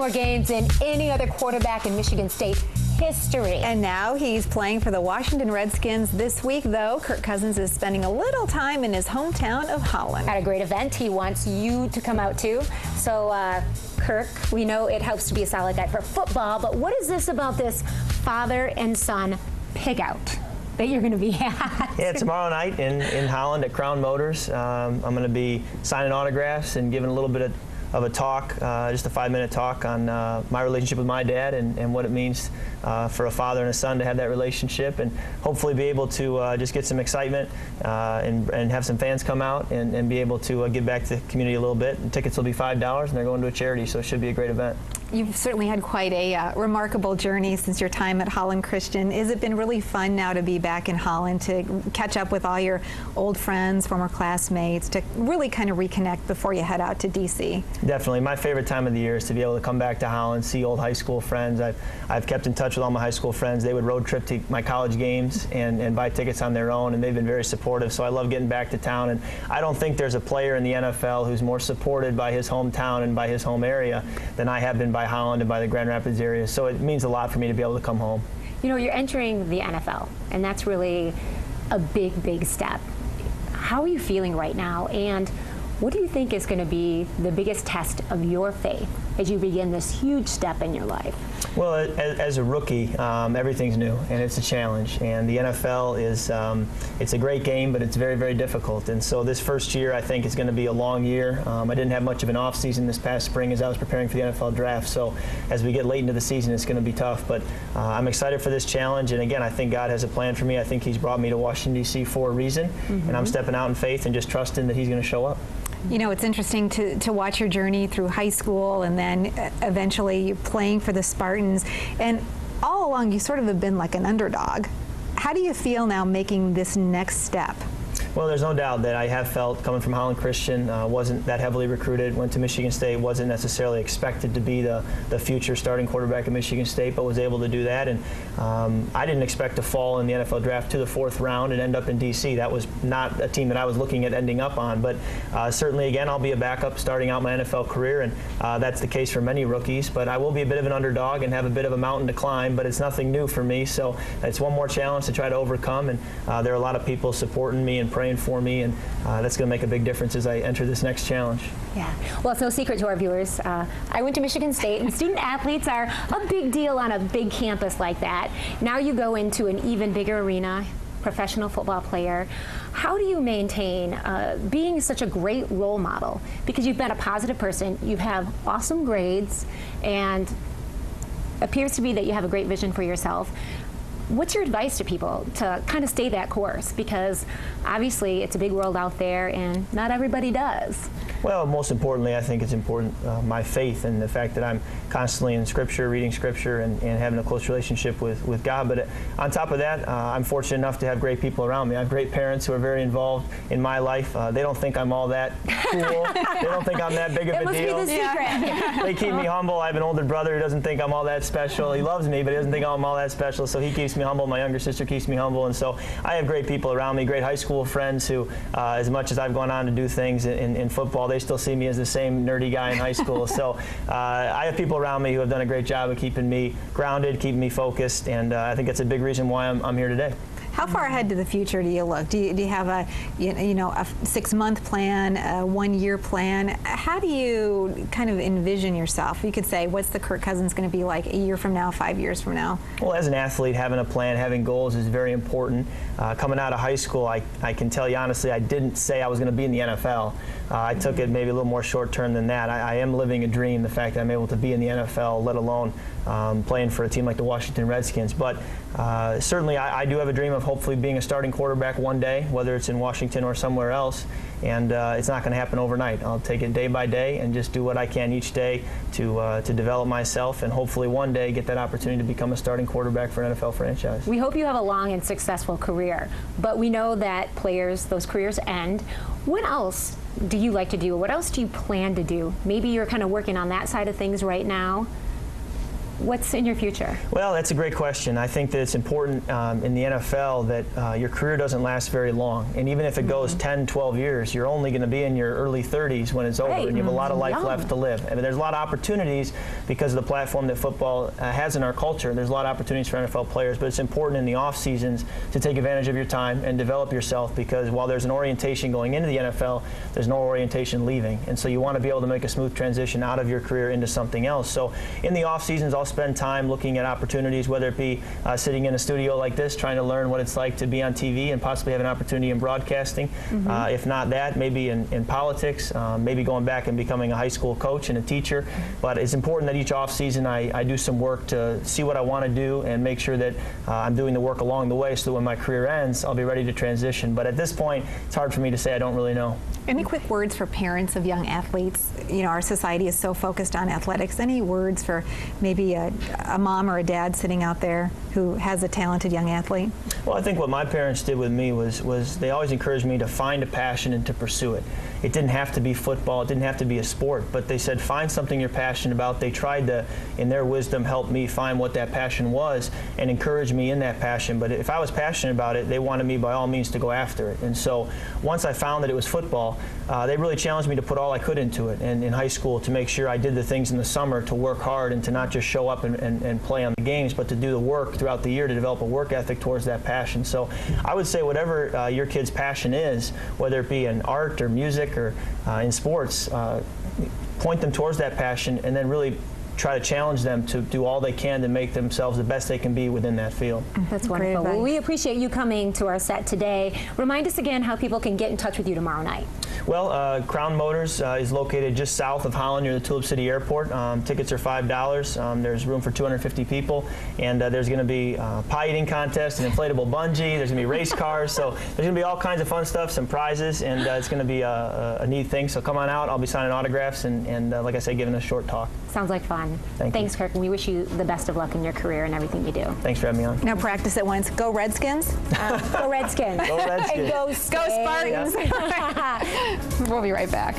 more games than any other quarterback in Michigan State history. And now he's playing for the Washington Redskins this week, though. Kirk Cousins is spending a little time in his hometown of Holland. At a great event, he wants you to come out too. So, Kirk, we know it helps to be a solid guy for football, but what is this about this father and son pig out that you're going to be at? Yeah, tomorrow night in Holland at Crown Motors. I'm going to be signing autographs and giving a little bit of a talk, just a 5-minute talk on my relationship with my dad and what it means for a father and a son to have that relationship, and hopefully be able to just get some excitement and have some fans come out and be able to give back to the community a little bit. And tickets will be $5 and they're going to a charity, so it should be a great event. You've certainly had quite a remarkable journey since your time at Holland Christian. Has it been really fun now to be back in Holland, to catch up with all your old friends, former classmates, to really kind of reconnect before you head out to D.C.? Definitely. My favorite time of the year is to be able to come back to Holland, see old high school friends. I've kept in touch with all my high school friends. They would road trip to my college games and buy tickets on their own, and they've been very supportive, so I love getting back to town. And I don't think there's a player in the NFL who's more supported by his hometown and by his home area than I have been by Holland and by the Grand Rapids area, so it means a lot for me to be able to come home. You know, you're entering the NFL, and that's really a big, big step. How are you feeling right now, and what do you think is going to be the biggest test of your faith as you begin this huge step in your life? Well, as a rookie, everything's new and it's a challenge. And the NFL is, it's a great game, but it's very, very difficult. And so this first year, I think, is going to be a long year. I didn't have much of an off season this past spring as I was preparing for the NFL draft. So as we get late into the season, it's going to be tough. But I'm excited for this challenge. And again, I think God has a plan for me. I think He's brought me to Washington, D.C. for a reason. And I'm stepping out in faith and just trusting that He's going to show up. You know, it's interesting to watch your journey through high school and then eventually you playing for the Spartans. And all along, you sort of have been like an underdog. How do you feel now making this next step? Well, there's no doubt that I have felt, coming from Holland Christian, wasn't that heavily recruited, went to Michigan State, wasn't necessarily expected to be the future starting quarterback at Michigan State, but was able to do that. And I didn't expect to fall in the NFL draft to the 4th round and end up in D.C. That was not a team that I was looking at ending up on. But certainly, again, I'll be a backup starting out my NFL career, and that's the case for many rookies. But I will be a bit of an underdog and have a bit of a mountain to climb, but it's nothing new for me. So it's one more challenge to try to overcome, and there are a lot of people supporting me and praying for me, and that's going to make a big difference as I enter this next challenge. Yeah, well, it's no secret to our viewers. I went to Michigan State, and student athletes are a big deal on a big campus like that. Now you go into an even bigger arena, professional football player. How do you maintain being such a great role model? Because you've been a positive person, you have awesome grades, and appears to be that you have a great vision for yourself. What's your advice to people to kind of stay that course? Because obviously it's a big world out there and not everybody does. Well, most importantly, I think it's important, my faith and the fact that I'm constantly in Scripture, reading Scripture, and having a close relationship with God. But on top of that, I'm fortunate enough to have great people around me. I have great parents who are very involved in my life. They don't think I'm all that cool. They don't think I'm that big of a deal. It must be the secret. They keep me humble. I have an older brother who doesn't think I'm all that special. He loves me, but he doesn't think I'm all that special, so he keeps me humble. My younger sister keeps me humble. And so I have great people around me, great high school friends who, as much as I've gone on to do things in football, they still see me as the same nerdy guy in high school. So I have people around me who have done a great job of keeping me grounded, keeping me focused, and I think that's a big reason why I'm here today. How far ahead to the future do you look? Do you have a a 6-month plan, a 1-year plan? How do you kind of envision yourself? You could say, what's the Kirk Cousins going to be like a year from now, 5 years from now? Well, as an athlete, having a plan, having goals is very important. Coming out of high school, I can tell you honestly, I didn't say I was going to be in the NFL. I took it maybe a little more short term than that. I am living a dream, the fact that I'm able to be in the NFL, let alone playing for a team like the Washington Redskins. But certainly I do have a dream of hopefully being a starting quarterback one day, whether it's in Washington or somewhere else. And it's not going to happen overnight. I'll take it day by day and just do what I can each day to develop myself and hopefully one day get that opportunity to become a starting quarterback for an NFL franchise. We hope you have a long and successful career, but we know that players, those careers end. What else do you like to do? What else do you plan to do? Maybe you're kind of working on that side of things right now. What's in your future? Well, that's a great question. I think that it's important in the NFL that your career doesn't last very long. And even if it goes 10, 12 years, you're only going to be in your early 30s when it's over, and you have a lot of life left to live. And there's a lot of opportunities because of the platform that football has in our culture. There's a lot of opportunities for NFL players, but it's important in the off seasons to take advantage of your time and develop yourself, because while there's an orientation going into the NFL, there's no orientation leaving. And so you want to be able to make a smooth transition out of your career into something else. So in the off seasons, I'll spend time looking at opportunities, whether it be sitting in a studio like this, trying to learn what it's like to be on TV and possibly have an opportunity in broadcasting. If not that, maybe in politics, maybe going back and becoming a high school coach and a teacher. But it's important that each off season I do some work to see what I want to do and make sure that I'm doing the work along the way, so that when my career ends, I'll be ready to transition. But at this point, it's hard for me to say. I don't really know. Any quick words for parents of young athletes? You know, our society is so focused on athletics. Any words for maybe a mom or a dad sitting out there who has a talented young athlete? Well, I think what my parents did with me was they always encouraged me to find a passion and to pursue it. It didn't have to be football, it didn't have to be a sport, but they said find something you're passionate about. They tried to, in their wisdom, help me find what that passion was and encourage me in that passion. But if I was passionate about it, they wanted me by all means to go after it. And so once I found that it was football, they really challenged me to put all I could into it. And in high school, to make sure I did the things in the summer to work hard and to not just show up and play on the games, but to do the work throughout the year to develop a work ethic towards that passion. So I would say whatever your kid's passion is, whether it be in art or music or in sports, point them towards that passion and then really try to challenge them to do all they can to make themselves the best they can be within that field. That's wonderful. Well, we appreciate you coming to our set today. Remind us again how people can get in touch with you tomorrow night. Well, Crown Motors is located just south of Holland near the Tulip City Airport. Tickets are $5. There's room for 250 people, and there's going to be a pie eating contest, an inflatable bungee, there's going to be race cars, so there's going to be all kinds of fun stuff, some prizes, and it's going to be a neat thing. So come on out. I'll be signing autographs and like I said, giving a short talk. Sounds like fun. Thanks, Kirk, and we wish you the best of luck in your career and everything you do. Thanks for having me on. Now practice it once. Go Redskins. Go Redskins. Go Redskins. And go Spartans. Yeah. We'll be right back.